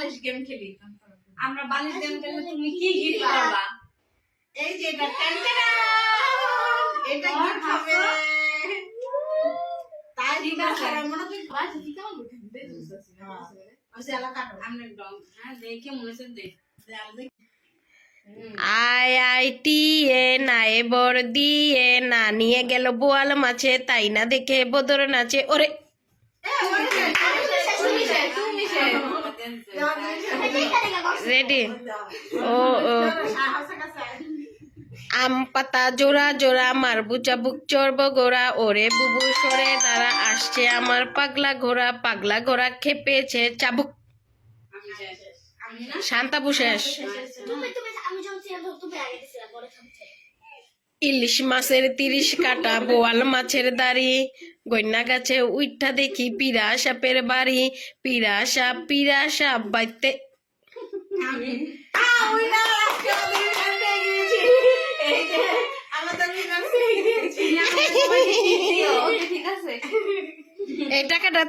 বালিশ গেম খেলি। আমরা বালিশ গেম খেললে তুমি কি গিফট করবা? এই যে এটা টেনটেনা, এটা গিফট হবে। তাই ঠিক আছে। মনে করি বাস কি কাম করতে দিতেছিস? ওই এলাকা আমরা ডং হ্যাঁ দেখে মনে হচ্ছে দেখ। IITN আয়ে বর দিয়ে না নিয়ে গেল বোয়াল মাছে তাই না দেখে বদর নাচে ওরে রেডি ও ও আম পাতা জোড়া জোড়া মারবু চাবুক চড়ব গোড়া ওরে বুবু সরে দাঁড়া আসছে আমার পাগলা ঘোড়া খেপেছে চাবুক শান্তাবু শেষ ইলিশ মাছের 30 কাটা বোয়াল মাছের দাড়ি গন্যা গাছে উইঠা দেখি পিরা সাপের বাড়ি পিরা সাপ বাইতে ঠিক আছে এই টাকাটা